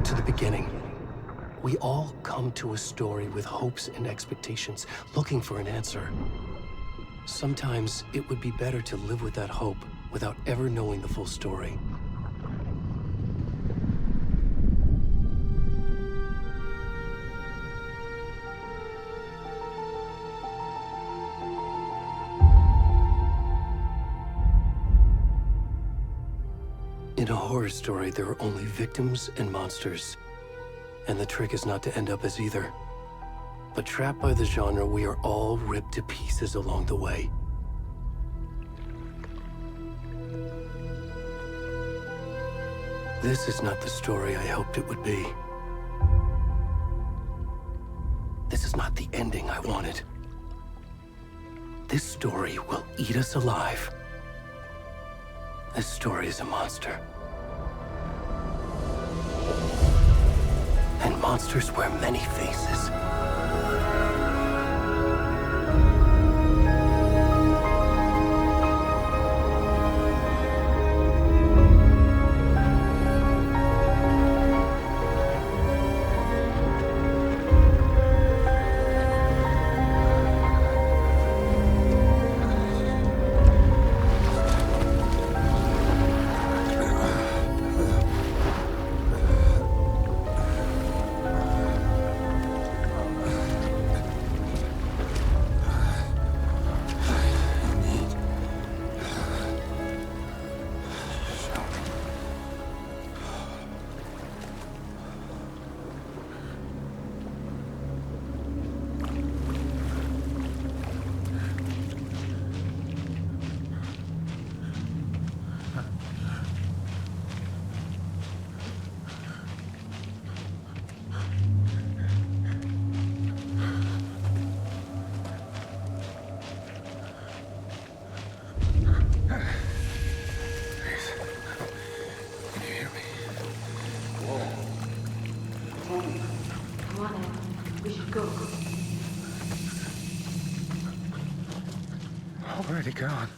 back to the beginning. We all come to a story with hopes and expectations, looking for an answer. Sometimes it would be better to live with that hope without ever knowing the full story. In a horror story, there are only victims and monsters. And the trick is not to end up as either. But trapped by the genre, we are all ripped to pieces along the way. This is not the story I hoped it would be. This is not the ending I wanted. This story will eat us alive. This story is a monster. And monsters wear many faces. Where'd he gone?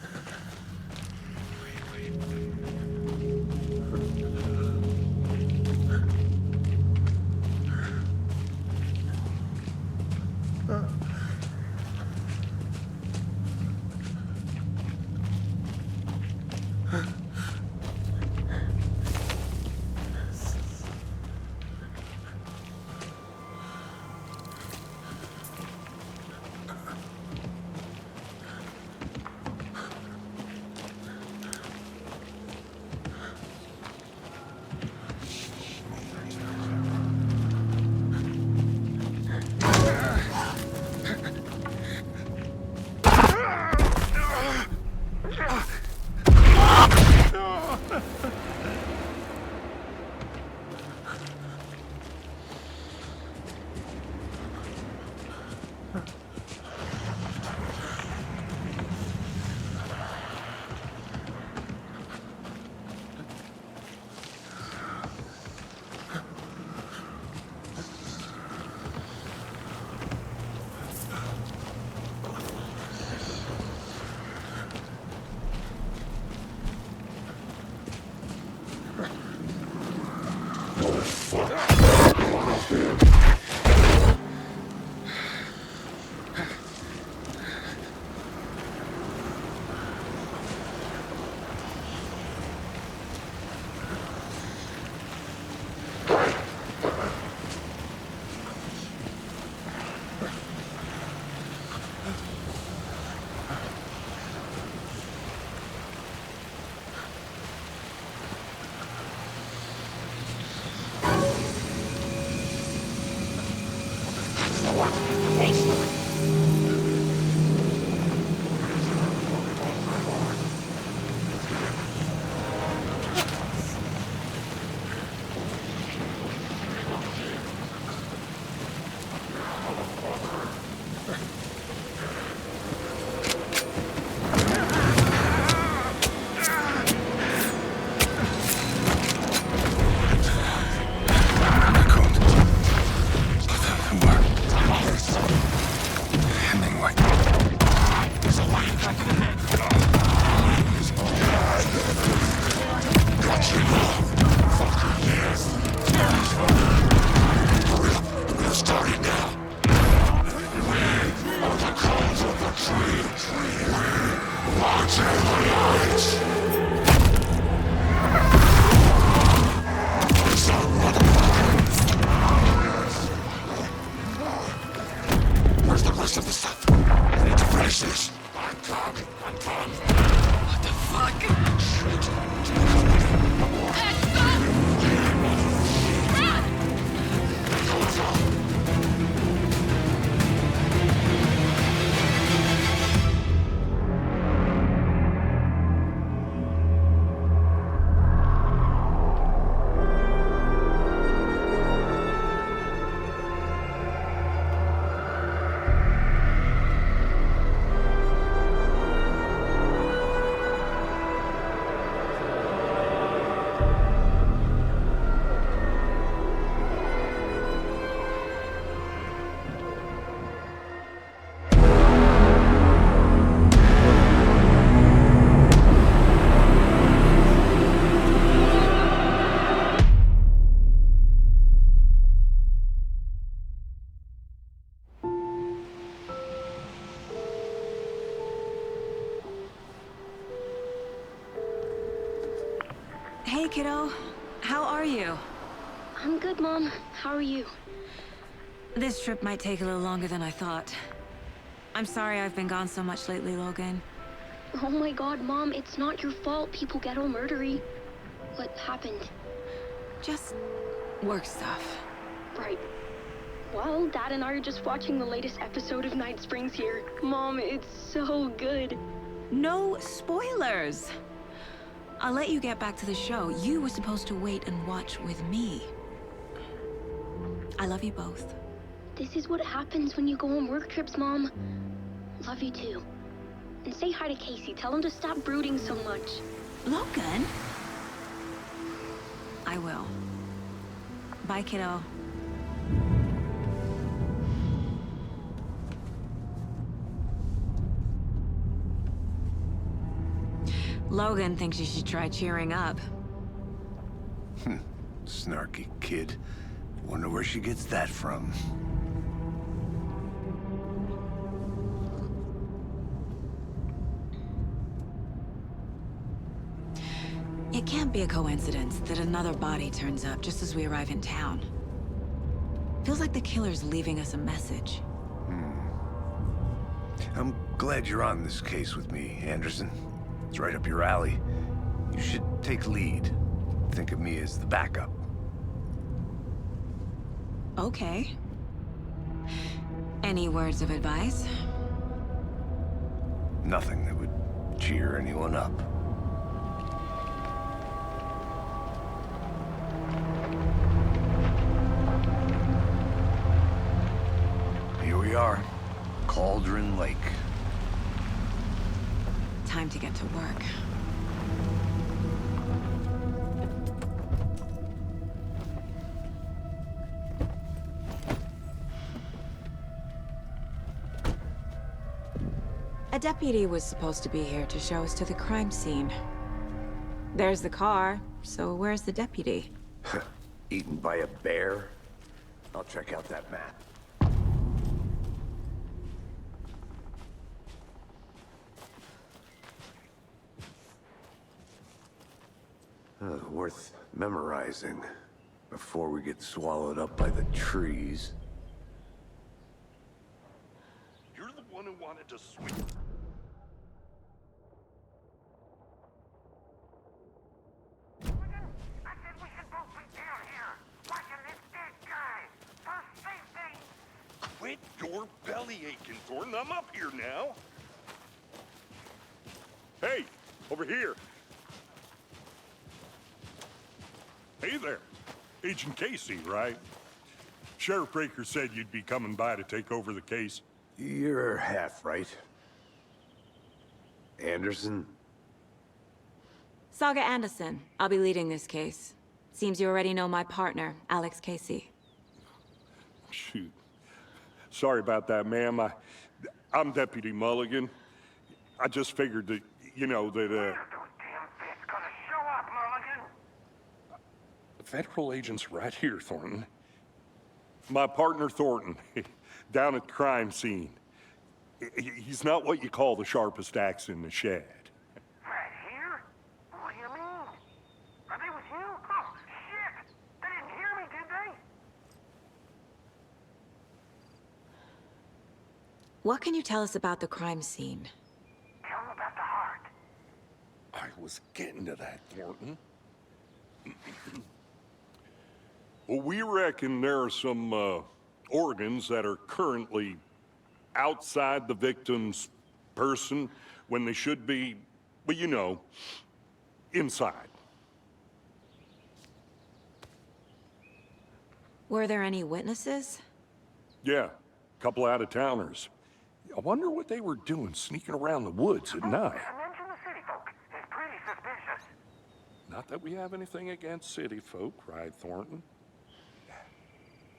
Where's the rest of the stuff? I need to finish this. I'm done. What the fuck? Shit. Hey, kiddo. How are you? I'm good, Mom. How are you? This trip might take a little longer than I thought. I'm sorry I've been gone so much lately, Logan. Oh my god, Mom, it's not your fault people get all murdery. What happened? Just work stuff. Right. Well, Dad and I are just watching the latest episode of Night Springs here. Mom, it's so good. No spoilers! I'll let you get back to the show. You were supposed to wait and watch with me. I love you both. This is what happens when you go on work trips, Mom. Love you too. And say hi to Casey. Tell him to stop brooding so much. Logan? I will. Bye, kiddo. Logan thinks you should try cheering up. Snarky kid. Wonder where she gets that from. It can't be a coincidence that another body turns up just as we arrive in town. Feels like the killer's leaving us a message. I'm glad you're on this case with me, Anderson. It's right up your alley. You should take lead. Think of me as the backup. Okay. Any words of advice? Nothing that would cheer anyone up. Here we are. Cauldron Lake. Time to get to work. A deputy was supposed to be here to show us to the crime scene. There's the car, so where's the deputy? Eaten by a bear? I'll check out that map. Worth memorizing before we get swallowed up by the trees. You're the one who wanted to swing. I said we should both be down here, watching this dead guy. For safety. Quit your belly aching, Thornton. I'm up here now. Hey, over here. Hey there. Agent Casey, right? Sheriff Breaker said you'd be coming by to take over the case. You're half right. Anderson? Saga Anderson. I'll be leading this case. Seems you already know my partner, Alex Casey. Shoot. Sorry about that, ma'am. I'm Deputy Mulligan. I just figured that, you know, that, Those damn fits gonna show up, Mulligan. Federal agent's right here, Thornton. My partner, Thornton, down at the crime scene. He's not what you call the sharpest axe in the shed. Right here? What do you mean? Are they with you? Oh, shit! They didn't hear me, did they? What can you tell us about the crime scene? Tell them about the heart. I was getting to that, Thornton. Well, we reckon there are some organs that are currently outside the victim's person when they should be, well, you know, inside. Were there any witnesses? Yeah, a couple out-of-towners. I wonder what they were doing sneaking around the woods at night. Mention the city folk. It's pretty suspicious. Not that we have anything against city folk, cried Thornton.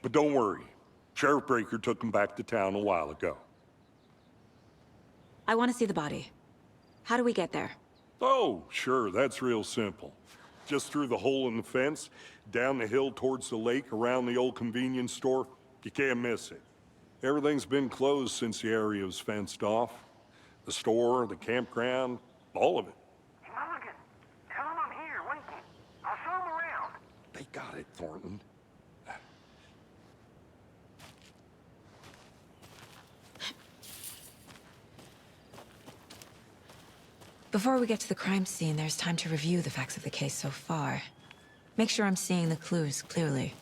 But don't worry. Sheriff Breaker took them back to town a while ago. I want to see the body. How do we get there? Oh, sure, that's real simple. Just through the hole in the fence, down the hill towards the lake, around the old convenience store. You can't miss it. Everything's been closed since the area was fenced off. The store, the campground, all of it. Mulligan, tell them I'm here, waiting. I'll show them around. They got it, Thornton. Before we get to the crime scene, there's time to review the facts of the case so far. Make sure I'm seeing the clues clearly.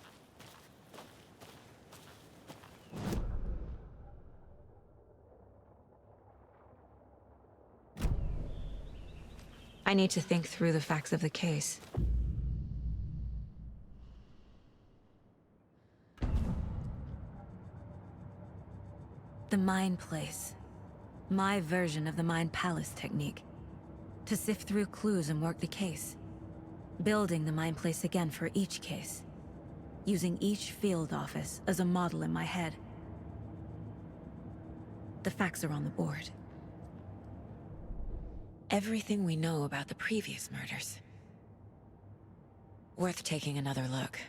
I need to think through the facts of the case. The Mind Place. My version of the Mind Palace technique. To sift through clues and work the case. Building the Mind Place again for each case. Using each field office as a model in my head. The facts are on the board. Everything we know about the previous murders. Worth taking another look.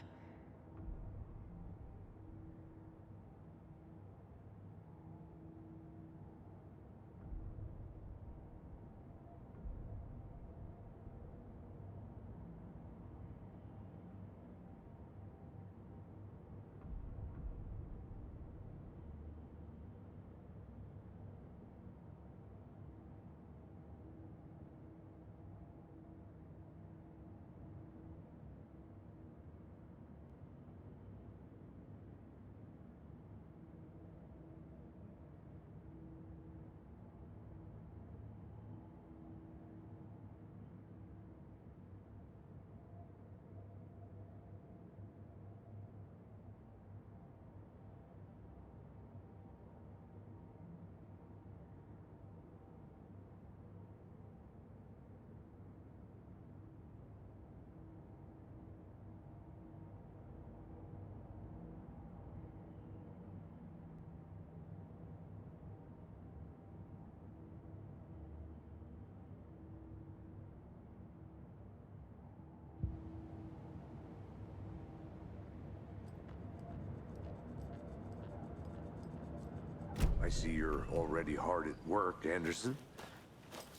I see you're already hard at work, Anderson.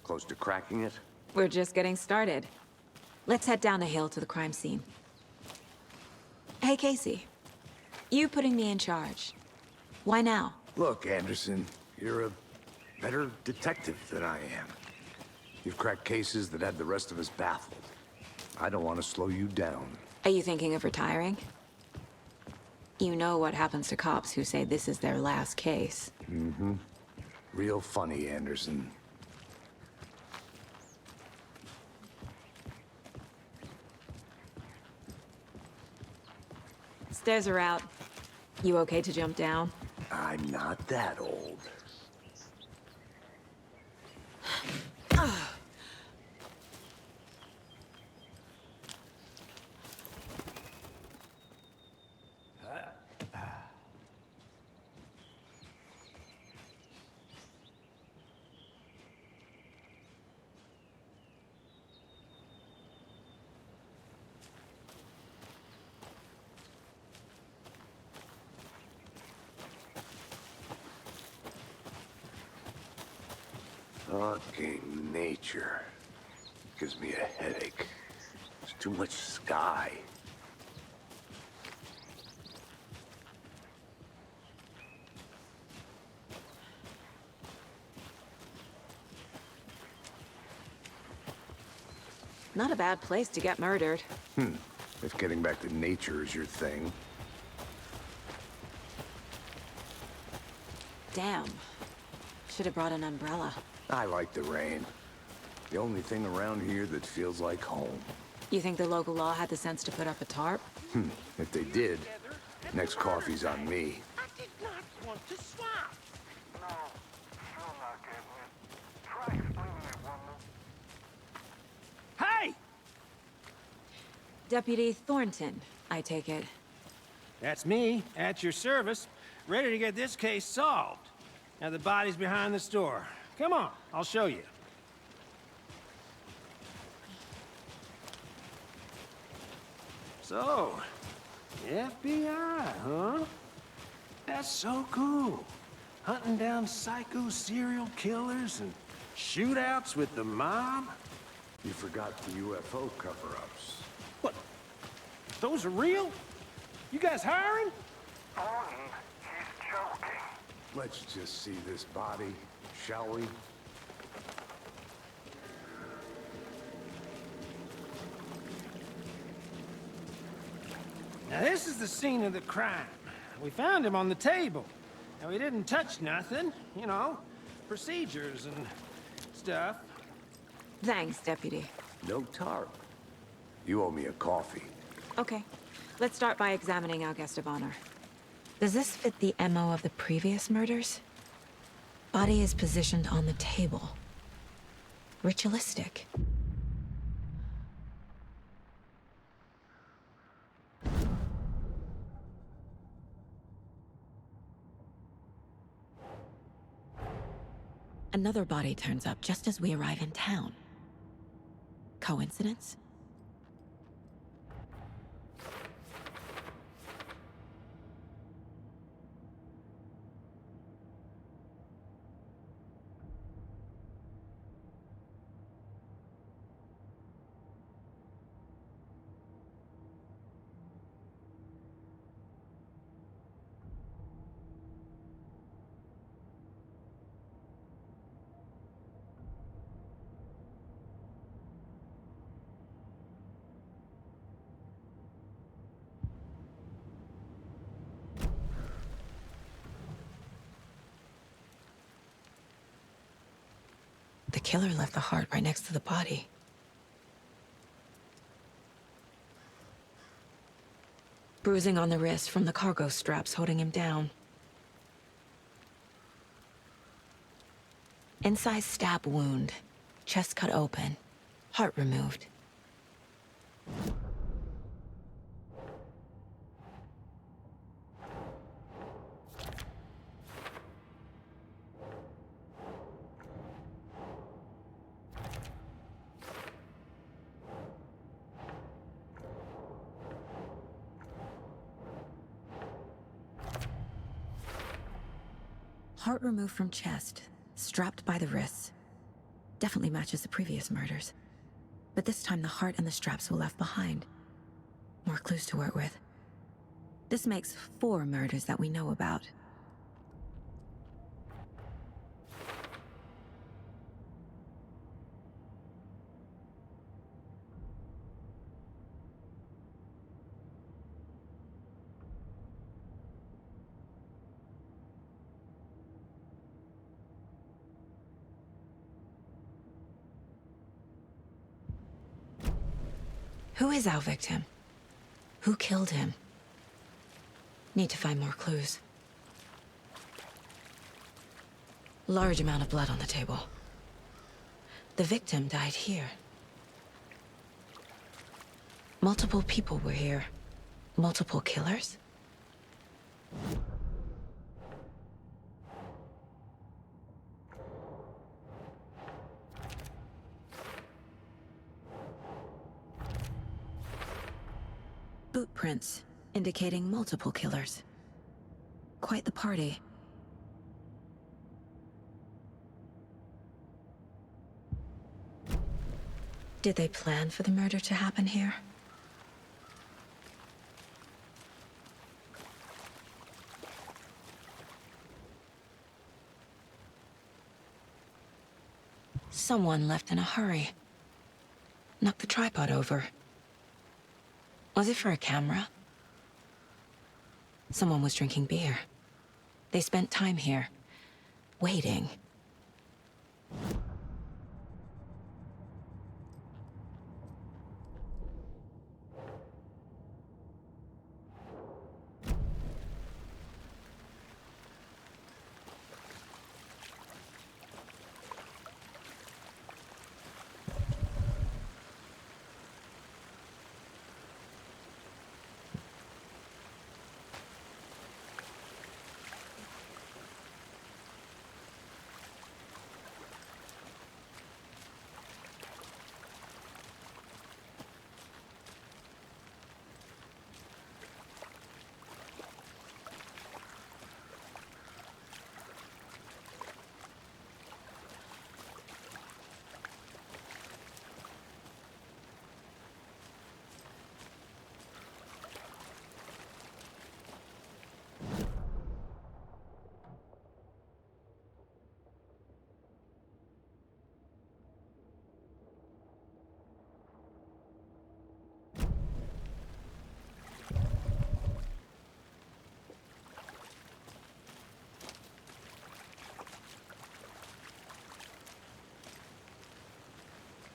Close to cracking it? We're just getting started. Let's head down the hill to the crime scene. Hey, Casey. You putting me in charge. Why now? Look, Anderson, you're a better detective than I am. You've cracked cases that had the rest of us baffled. I don't want to slow you down. Are you thinking of retiring? You know what happens to cops who say this is their last case. Mm-hmm. Real funny, Anderson. Stairs are out. You okay to jump down? I'm not that old. Fucking nature. Gives me a headache. There's too much sky. Not a bad place to get murdered. If getting back to nature is your thing. Damn. Should have brought an umbrella. I like the rain. The only thing around here that feels like home. You think the local law had the sense to put up a tarp? If they did, next coffee's on me. I did not want to swap. No, you're not getting it. Try explaining it, woman. Hey! Deputy Thornton, I take it. That's me, at your service, ready to get this case solved. Now the body's behind the store. Come on, I'll show you. So, FBI, huh? That's so cool. Hunting down psycho serial killers and shootouts with the mob. You forgot the UFO cover-ups. What? Those are real? You guys hiring? Thornton, he's joking. Let's just see this body, shall we? Now this is the scene of the crime. We found him on the table. And we didn't touch nothing, you know, procedures and stuff. Thanks, Deputy. No tarp. You owe me a coffee. Okay. Let's start by examining our guest of honor. Does this fit the MO of the previous murders? Body is positioned on the table. Ritualistic. Another body turns up just as we arrive in town. Coincidence? The killer left the heart right next to the body. Bruising on the wrist from the cargo straps holding him down. Inside stab wound, chest cut open, heart removed. Heart removed from chest, strapped by the wrists. Definitely matches the previous murders. But this time the heart and the straps were left behind. More clues to work with. This makes 4 murders that we know about. Who is our victim? Who killed him? Need to find more clues. Large amount of blood on the table. The victim died here. Multiple people were here. Multiple killers? Boot prints, indicating multiple killers. Quite the party. Did they plan for the murder to happen here? Someone left in a hurry. Knocked the tripod over. Was it for a camera? Someone was drinking beer. They spent time here, waiting.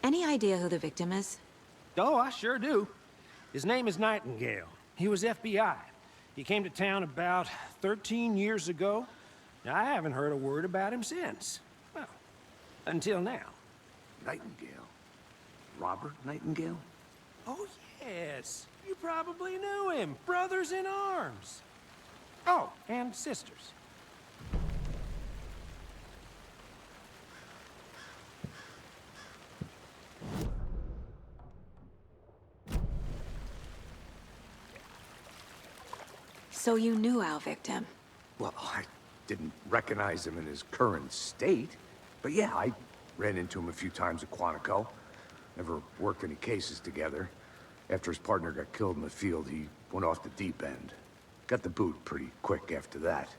Any idea who the victim is? Oh, I sure do. His name is Nightingale. He was FBI. He came to town about 13 years ago. Now, I haven't heard a word about him since. Well, until now. Nightingale? Robert Nightingale? Oh, yes. You probably knew him. Brothers in arms. Oh, and sisters. So you knew our victim? Well, I didn't recognize him in his current state. But yeah, I ran into him a few times at Quantico. Never worked any cases together. After his partner got killed in the field, he went off the deep end. Got the boot pretty quick after that.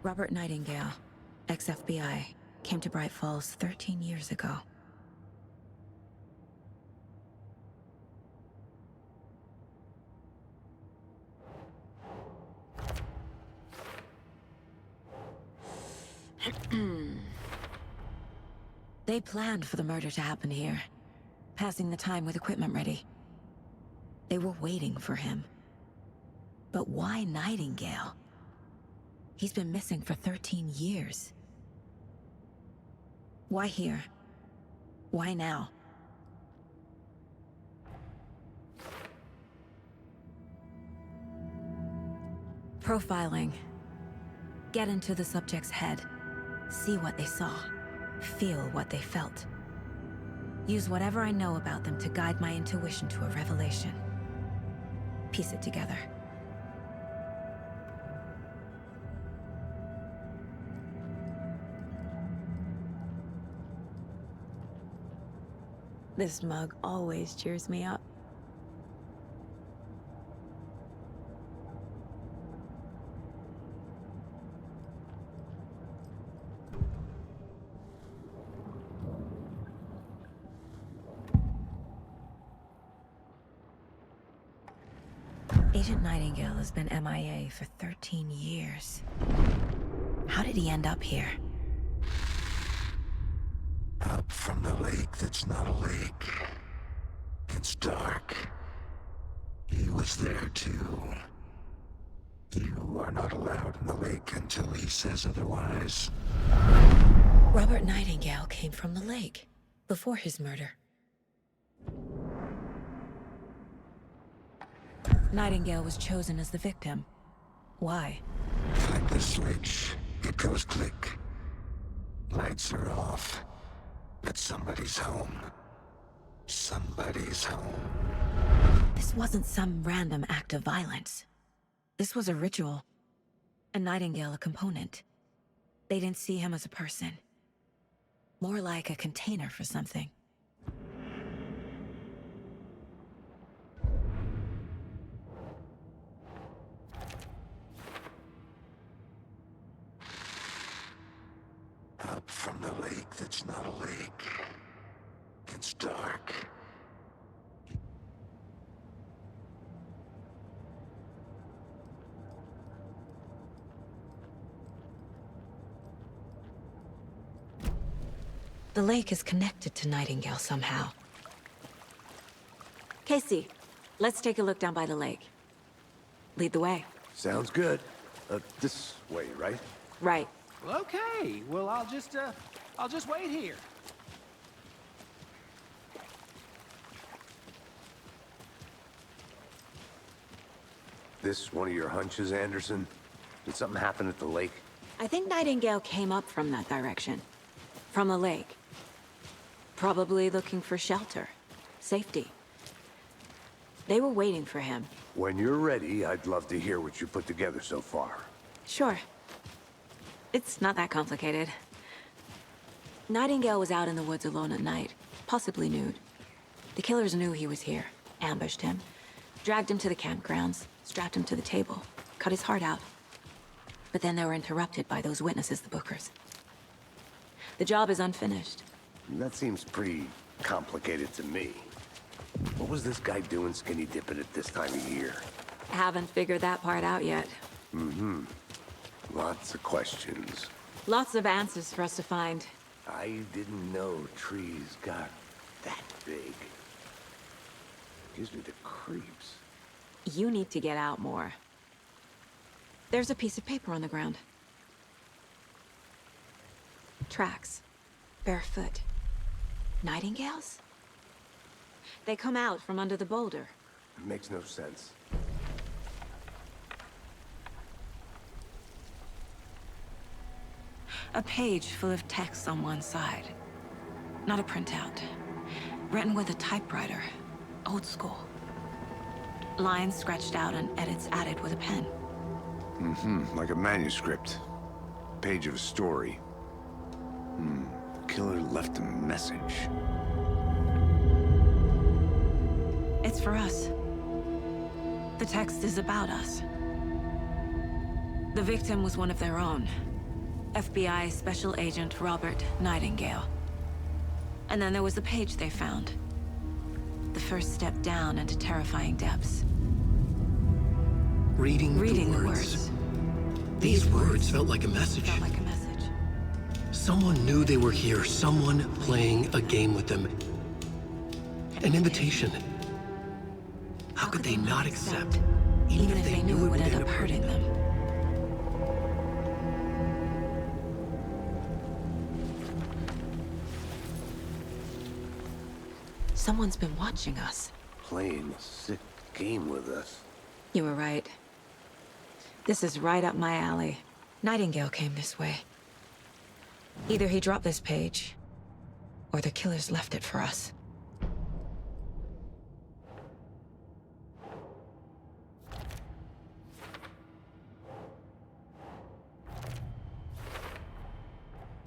Robert Nightingale, ex-FBI, came to Braight-Fall's 13 years ago. They planned for the murder to happen here, passing the time with equipment ready. They were waiting for him. But why Nightingale? He's been missing for 13 years. Why here? Why now? Profiling. Get into the subject's head. See what they saw. Feel what they felt. Use whatever I know about them to guide my intuition to a revelation. Piece it together. This mug always cheers me up. Agent Nightingale has been MIA for 13 years. How did he end up here? Up from the lake that's not a lake. It's dark. He was there too. You are not allowed in the lake until he says otherwise. Robert Nightingale came from the lake, before his murder. Nightingale was chosen as the victim. Why? Like the a switch. It goes click. Lights are off. But somebody's home. Somebody's home. This wasn't some random act of violence. This was a ritual. A Nightingale a component. They didn't see him as a person. More like a container for something. Up from the lake that's not a lake. It's dark. The lake is connected to Nightingale somehow. Casey, let's take a look down by the lake. Lead the way. Sounds good. This way, right? Right. Okay, well, I'll just wait here. This one of your hunches, Anderson? Did something happen at the lake? I think Nightingale came up from that direction. From the lake. Probably looking for shelter. Safety. They were waiting for him. When you're ready, I'd love to hear what you put together so far. Sure. It's not that complicated. Nightingale was out in the woods alone at night, possibly nude. The killers knew he was here, ambushed him, dragged him to the campgrounds, strapped him to the table, cut his heart out. But then they were interrupted by those witnesses, the Bookers. The job is unfinished. That seems pretty complicated to me. What was this guy doing skinny dipping at this time of year? Haven't figured that part out yet. Mm-hmm. Lots of questions. Lots of answers for us to find. I didn't know trees got that big. Gives me the creeps. You need to get out more. There's a piece of paper on the ground. Tracks. Barefoot. Nightingales? They come out from under the boulder. It makes no sense. A page full of text on one side. Not a printout. Written with a typewriter. Old school. Lines scratched out and edits added with a pen. Mm-hmm. Like a manuscript. Page of a story. The killer left a message. It's for us. The text is about us. The victim was one of their own. FBI Special Agent Robert Nightingale. And then there was the page they found. The first step down into terrifying depths. Reading the words. These words felt like a message. Felt like a message. Someone knew they were here. Someone playing a game with them. An invitation. How could they not accept? Even if they knew it would end up hurting them. Someone's been watching us. Playing a sick game with us. You were right. This is right up my alley. Nightingale came this way. Either he dropped this page, or the killers left it for us.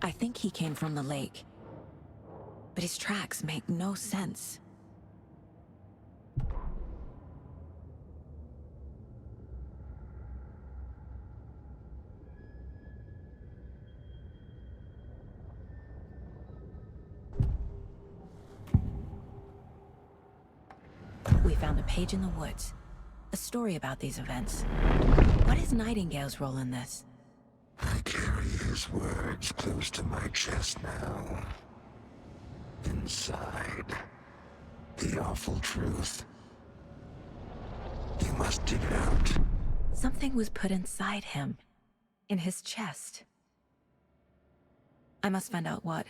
I think he came from the lake. But his tracks make no sense. We found a page in the woods. A story about these events. What is Nightingale's role in this? I carry his words close to my chest now. Inside, the awful truth. You must dig it out. Something was put inside him. In his chest. I must find out what.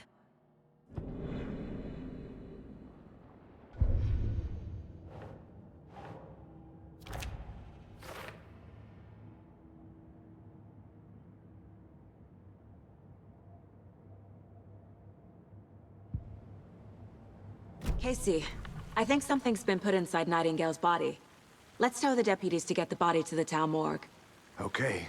Casey, I think something's been put inside Nightingale's body. Let's tell the deputies to get the body to the town morgue. Okay.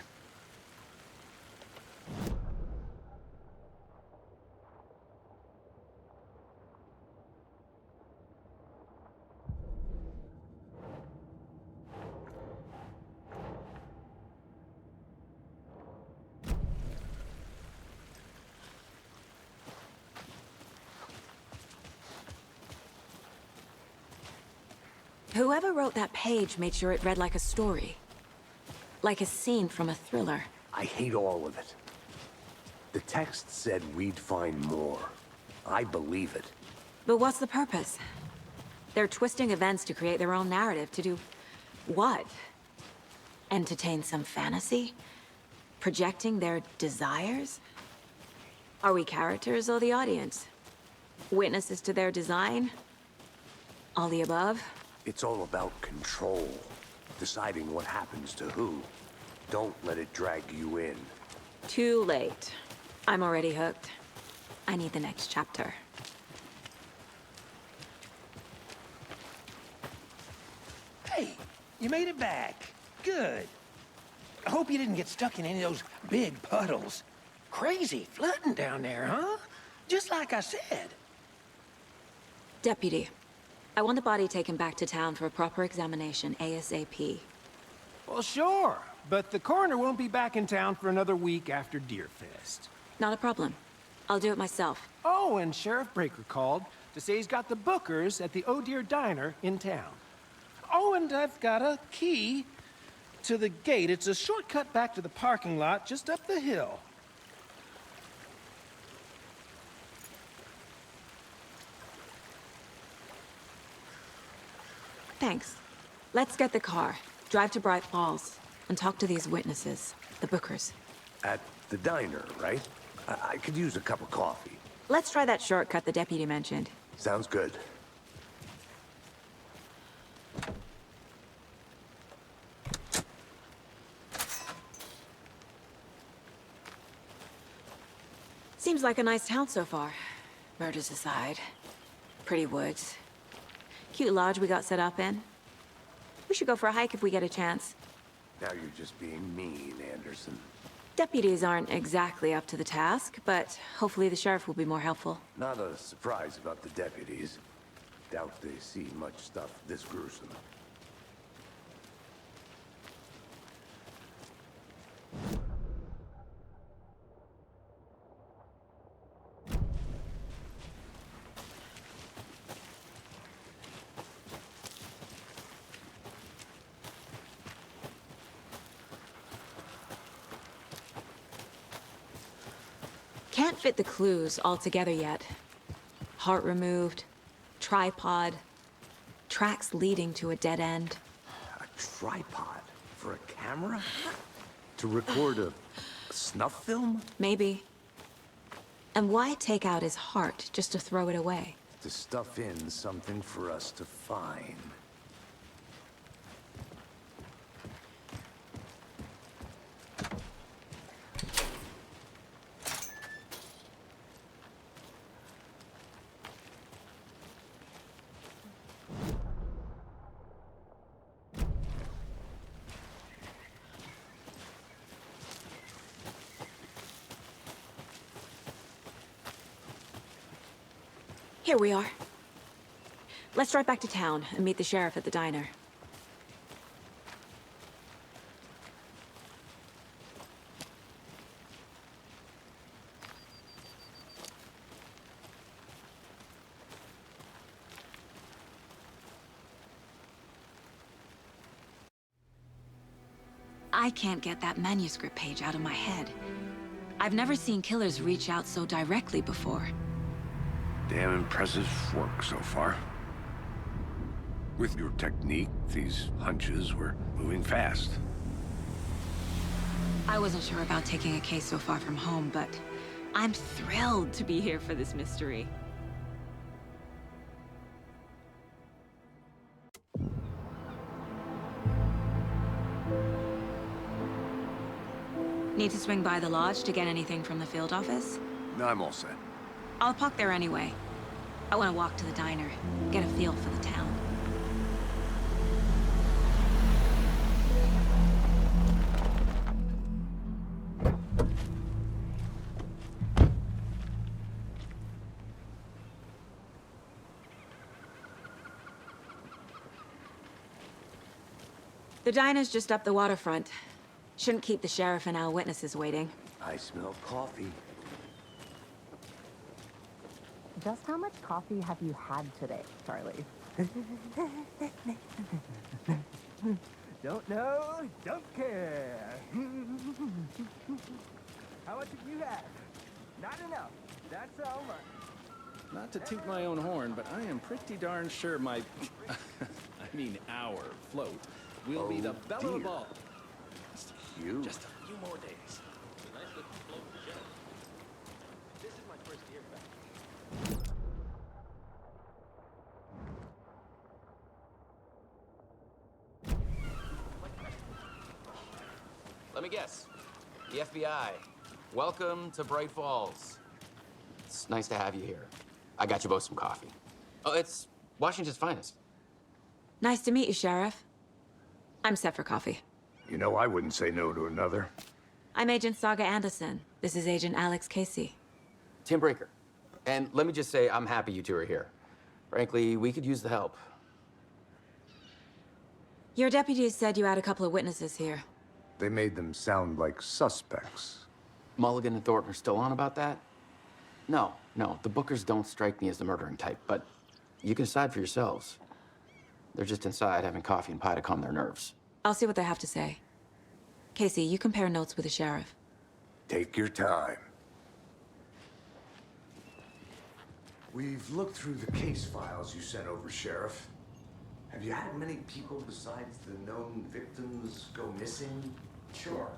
Whoever wrote that page made sure it read like a story. Like a scene from a thriller. I hate all of it. The text said we'd find more. I believe it. But what's the purpose? They're twisting events to create their own narrative. To do what? Entertain some fantasy? Projecting their desires? Are we characters or the audience? Witnesses to their design? All the above? It's all about control. Deciding what happens to who. Don't let it drag you in. Too late. I'm already hooked. I need the next chapter. Hey, you made it back. Good. I hope you didn't get stuck in any of those big puddles. Crazy flooding down there, huh? Just like I said. Deputy, I want the body taken back to town for a proper examination, ASAP. Well, sure. But the coroner won't be back in town for another week after Deerfest. Not a problem. I'll do it myself. Oh, and Sheriff Breaker called to say he's got the bookers at the Oh Dear Diner in town. Oh, and I've got a key to the gate. It's a shortcut back to the parking lot just up the hill. Thanks. Let's get the car, drive to Braight-Fall's, and talk to these witnesses, the bookers. At the diner, right? I could use a cup of coffee. Let's try that shortcut the deputy mentioned. Sounds good. Seems like a nice town so far. Murders aside. Pretty woods. Cute lodge we got set up in. We should go for a hike if we get a chance. Now you're just being mean, Anderson. Deputies aren't exactly up to the task, but hopefully the sheriff will be more helpful. Not a surprise about the deputies. Doubt they see much stuff this gruesome. Can't fit the clues all together yet. Heart removed, tripod, tracks leading to a dead end. A tripod? For a camera? To record a snuff film? Maybe. And why take out his heart just to throw it away? To stuff in something for us to find. Here we are. Let's drive back to town and meet the sheriff at the diner. I can't get that manuscript page out of my head. I've never seen killers reach out so directly before. Damn impressive work so far. With your technique, these hunches were moving fast. I wasn't sure about taking a case so far from home, but I'm thrilled to be here for this mystery. Need to swing by the lodge to get anything from the field office? No, I'm all set. I'll park there anyway. I want to walk to the diner, get a feel for the town. The diner's just up the waterfront. Shouldn't keep the sheriff and our witnesses waiting. I smell coffee. Just how much coffee have you had today, Charlie? Don't know, don't care. How much have you had? Not enough. That's how much. Not to toot my own horn, but I am pretty darn sure my... our float will be the belle of all. You? Just a few more days. Nice looking float, Jeff. This is my first year back. Let me guess. The FBI. Welcome to Braight-Fall's. It's nice to have you here. I got you both some coffee. Oh, it's Washington's finest. Nice to meet you, Sheriff. I'm set for coffee. You know, I wouldn't say no to another. I'm Agent Saga Anderson. This is Agent Alex Casey. Tim Breaker. And let me just say, I'm happy you two are here. Frankly, we could use the help. Your deputies said you had a couple of witnesses here. They made them sound like suspects. Mulligan and Thornton are still on about that? No, the Bookers don't strike me as the murdering type, but you can decide for yourselves. They're just inside having coffee and pie to calm their nerves. I'll see what they have to say. Casey, you compare notes with the sheriff. Take your time. We've looked through the case files you sent over, Sheriff. Have you had many people besides the known victims go missing? Sure.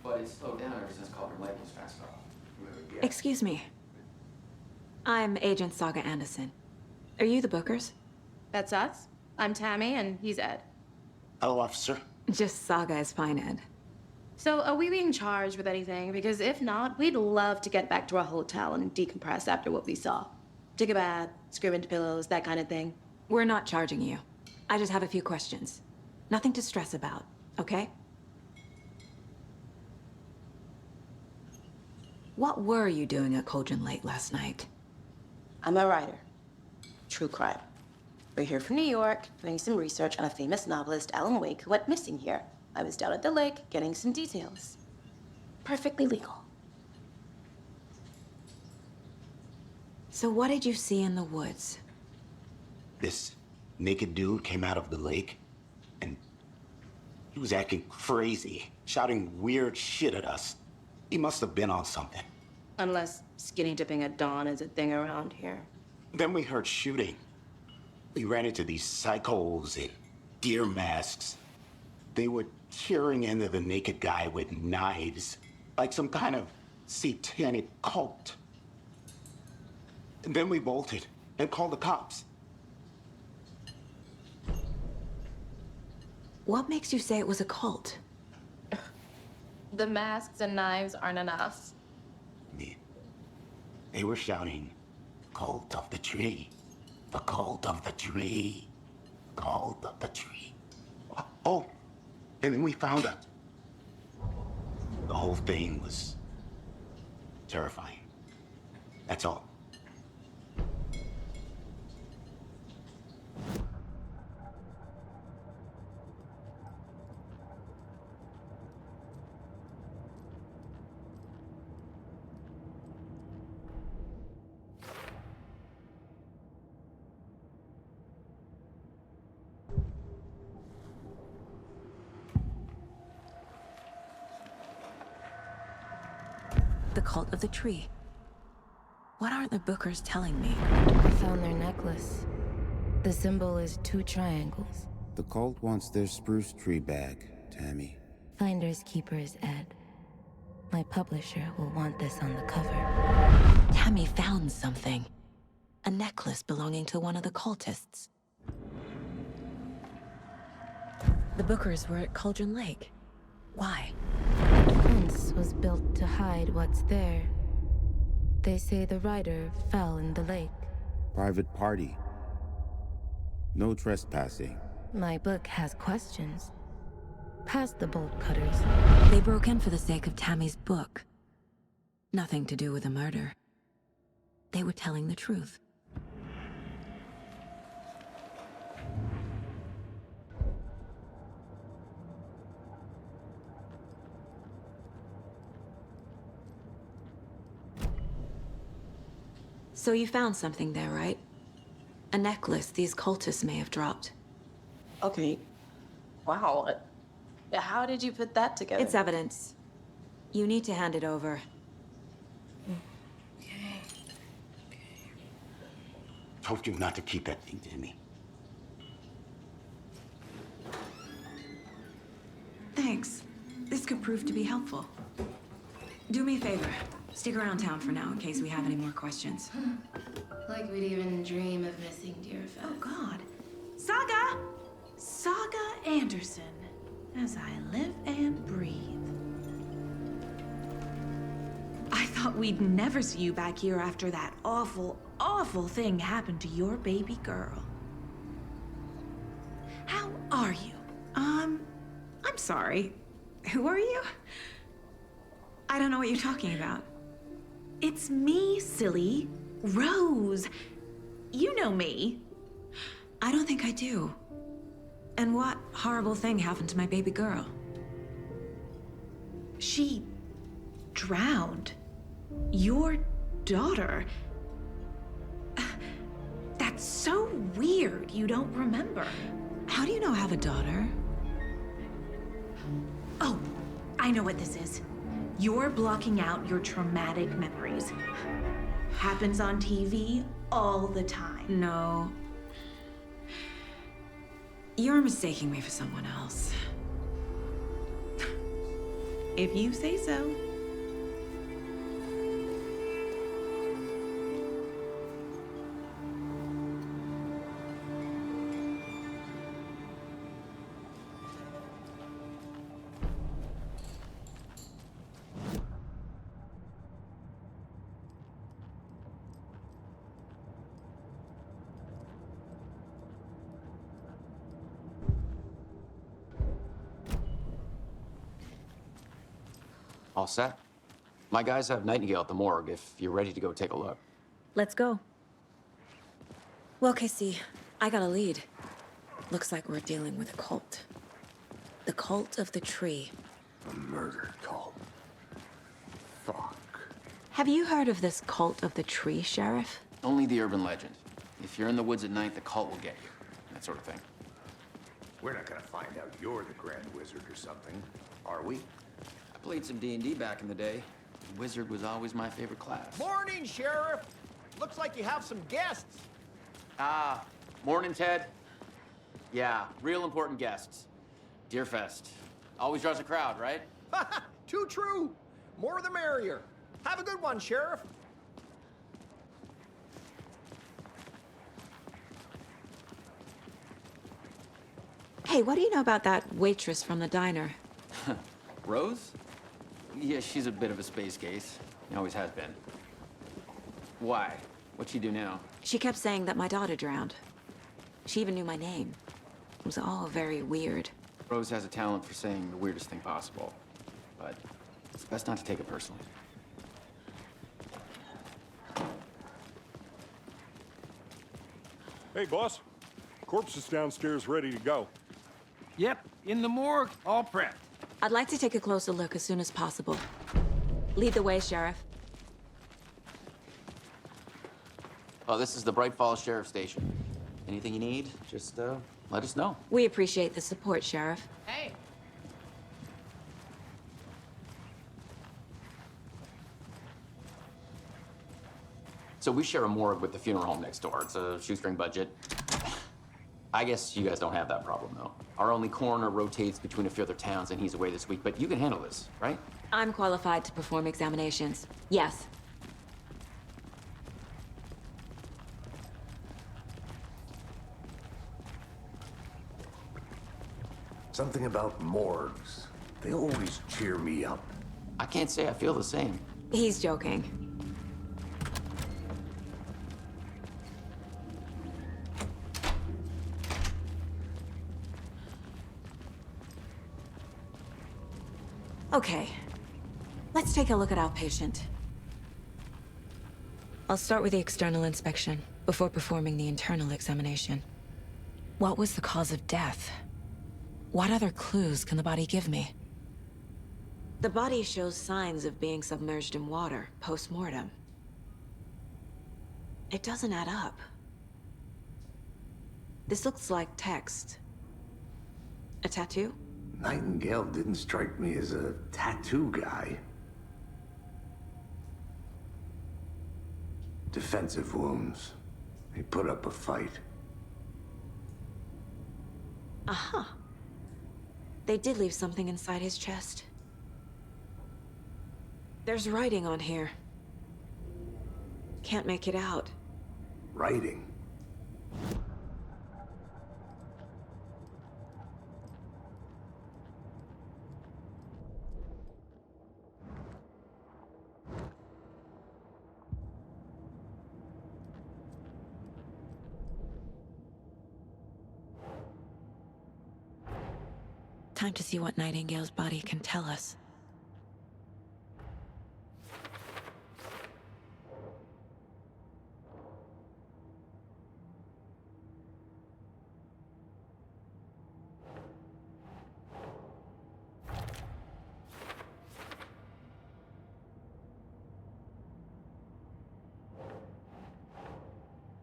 But it's slowed down ever since Calder Lake was fast off. Excuse me. I'm Agent Saga Anderson. Are you the Bookers? That's us. I'm Tammy, and he's Ed. Hello, officer. Just Saga is fine, Ed. So, are we being charged with anything? Because if not, we'd love to get back to our hotel and decompress after what we saw. Take a bath, scream into pillows, that kind of thing. We're not charging you. I just have a few questions. Nothing to stress about, okay? What were you doing at Cauldron Lake last night? I'm a writer. True crime. We're here from New York, doing some research on a famous novelist, Alana Uweyka, who went missing here. I was down at the lake, getting some details. Perfectly legal. So what did you see in the woods? This naked dude came out of the lake, and he was acting crazy, shouting weird shit at us. He must have been on something. Unless skinny dipping at dawn is a thing around here. Then we heard shooting. We ran into these psychos in deer masks. They were tearing into the naked guy with knives, like some kind of satanic cult. And then we bolted and called the cops. What makes you say it was a cult? The masks and knives aren't enough. They were shouting, "Cult of the tree, the cult of the tree, cult of the tree." Oh, and then we found out. The whole thing was terrifying. That's all. The cult of the tree. What aren't the Bookers telling me? I found their necklace. The symbol is 2 triangles. The cult wants their spruce tree back, Tammy. Finders keepers, Ed. My publisher will want this on the cover. Tammy found something. A necklace belonging to one of the cultists. The Bookers were at Cauldron Lake. Why? The fence was built to hide what's there. They say the rider fell in the lake. private party. No trespassing. My book has questions. Past the bolt cutters. They broke in for the sake of Tammy's book. Nothing to do with the murder. They were telling the truth. So you found something there, right? A necklace these cultists may have dropped. Okay. Wow. How did you put that together? It's evidence. You need to hand it over. Told you not to keep that thing to me. Thanks. This could prove to be helpful. Do me a favor. Stick around town for now in case we have any more questions. Like we'd even dream of missing Deerfest. Oh, God. Saga Anderson. As I live and breathe. I thought we'd never see you back here after that awful, awful thing happened to your baby girl. How are you? I'm sorry. Who are you? I don't know what you're talking about. It's me, silly. Rose. You know me. I don't think I do. And what horrible thing happened to my baby girl? She drowned. Your daughter. That's so weird you don't remember. How do you know I have a daughter? Oh, I know what this is. You're blocking out your traumatic memories. Happens on TV all the time. No. You're mistaking me for someone else. If you say so. All set? My guys have Nightingale at the morgue if you're ready to go take a look. Let's go. Well, Casey, I got a lead. Looks like we're dealing with a cult. The cult of the tree. A murder cult. Fuck. Have you heard of this cult of the tree, Sheriff? Only the urban legend. If you're in the woods at night, the cult will get you. That sort of thing. We're not gonna find out you're the Grand Wizard or something, are we? I played some D&D back in the day. Wizard was always my favorite class. Morning, Sheriff. Looks like you have some guests. Ah, morning, Ted. Yeah, real important guests. Deerfest. Always draws a crowd, right? Too true. More the merrier. Have a good one, Sheriff. Hey, what do you know about that waitress from the diner? Rose? Yeah, she's a bit of a space case. Always has been. Why? What'd she do now? She kept saying that my daughter drowned. She even knew my name. It was all very weird. Rose has a talent for saying the weirdest thing possible. But it's best not to take it personally. Hey, boss. Corpse is downstairs ready to go. Yep, in the morgue, all prepped. I'd like to take a closer look as soon as possible. Lead the way, Sheriff. Oh, this is the Braight-Fall's Sheriff Station. Anything you need, just let us know. We appreciate the support, Sheriff. Hey. So we share a morgue with the funeral home next door. It's a shoestring budget. I guess you guys don't have that problem, though. Our only coroner rotates between a few other towns, and he's away this week, but you can handle this, right? I'm qualified to perform examinations. Yes. Something about morgues. They always cheer me up. I can't say I feel the same. He's joking. Okay. Let's take a look at outpatient. I'll start with the external inspection, before performing the internal examination. What was the cause of death? What other clues can the body give me? The body shows signs of being submerged in water, post-mortem. It doesn't add up. This looks like text. A tattoo? Nightingale didn't strike me as a tattoo guy. Defensive wounds. He put up a fight. Uh-huh. They did leave something inside his chest. There's writing on here. Can't make it out. Writing? Time to see what Nightingale's body can tell us.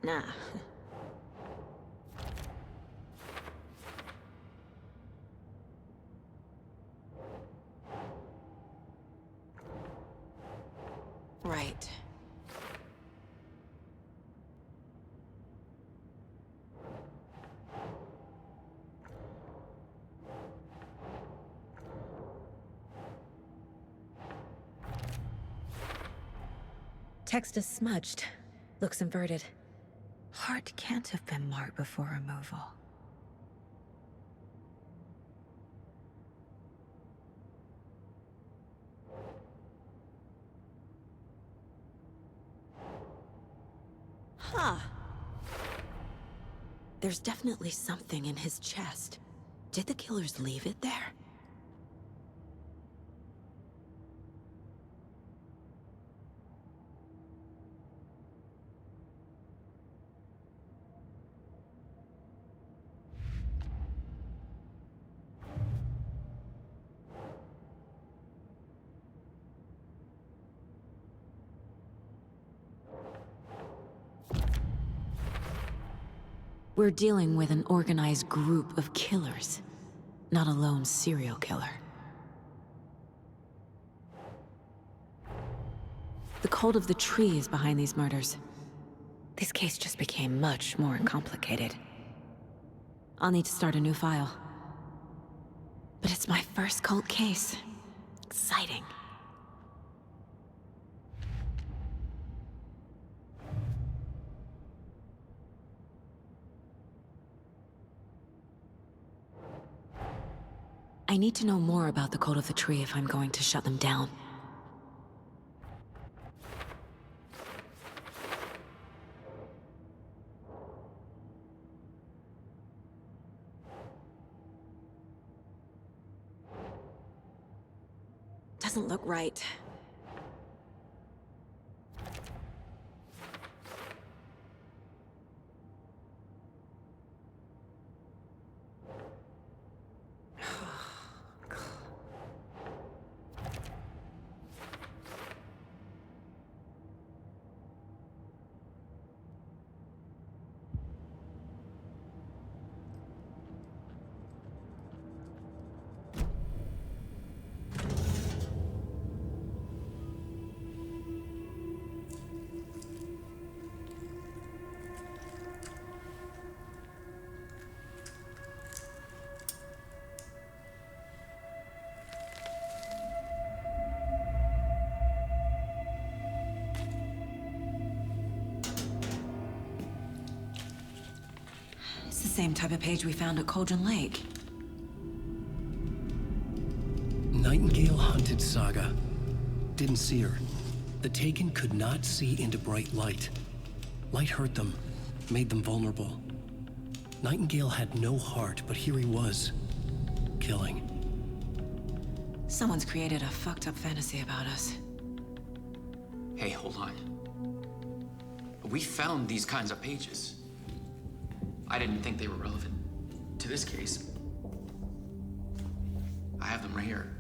Nah. Right. Text is smudged. Looks inverted. Heart can't have been marked before removal. Huh. There's definitely something in his chest. Did the killers leave it there? We're dealing with an organized group of killers, not a lone serial killer. The cult of the tree is behind these murders. This case just became much more complicated. I'll need to start a new file. But it's my first cult case. Exciting. I need to know more about the cult of the tree if I'm going to shut them down. Doesn't look right. Same type of page we found at Cauldron Lake. Nightingale hunted Saga. Didn't see her. The Taken could not see into bright light. Light hurt them, made them vulnerable. Nightingale had no heart, but here he was, killing. Someone's created a fucked up fantasy about us. Hey, hold on. We found these kinds of pages. I didn't think they were relevant to this case. I have them right here.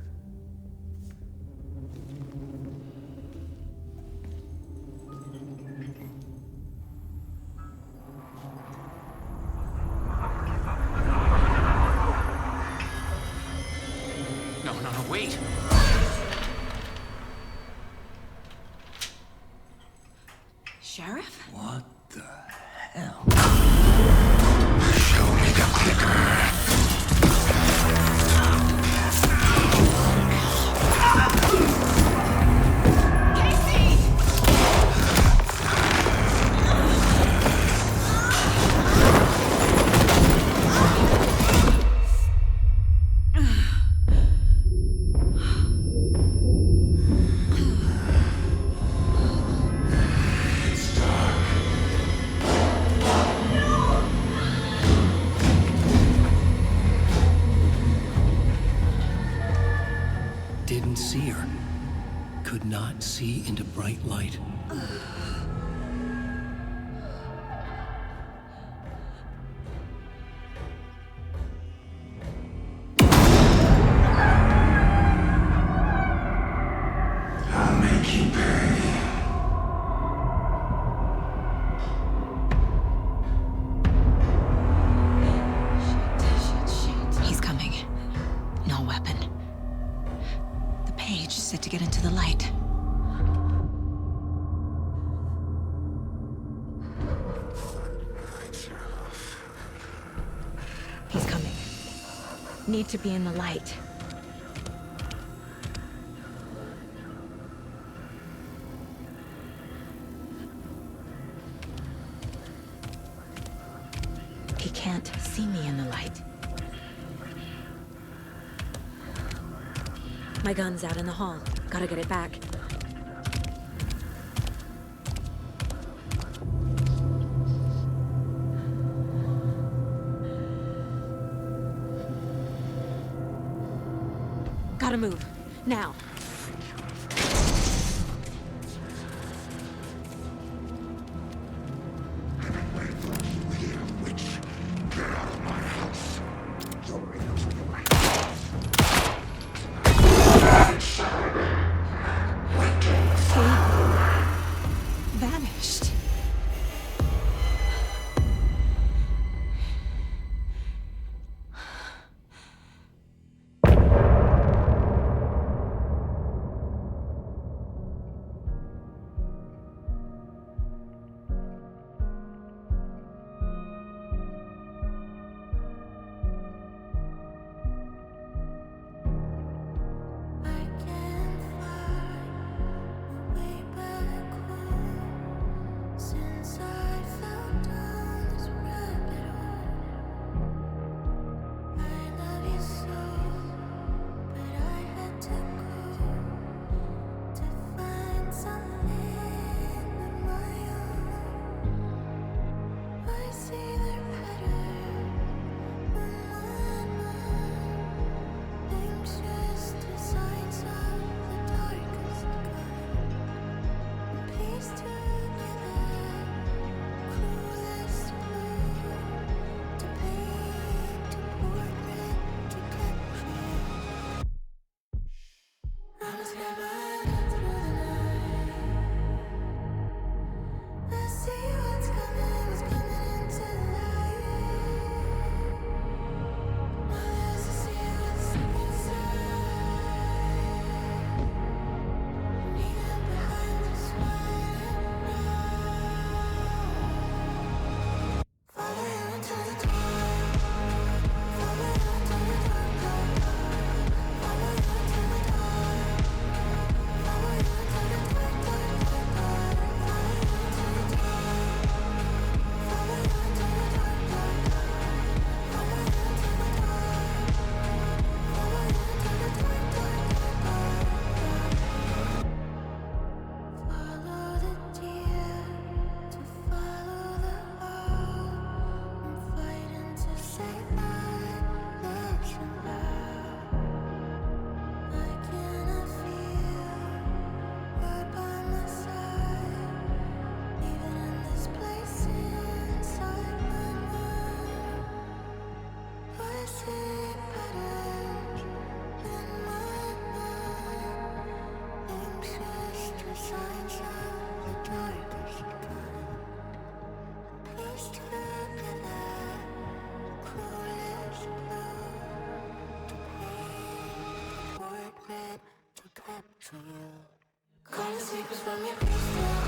No, wait! Sheriff? What the hell? Show me the clicker. Didn't see her. Could not see into bright light. I'll make you pay. He's coming. No weapon. The page set to get into the light. He's coming. Need to be in the light. He can't see me in the light. My gun's out in the hall. Gotta get it back. Gotta move. Now. Vanished. Calling sleepers from your crystal.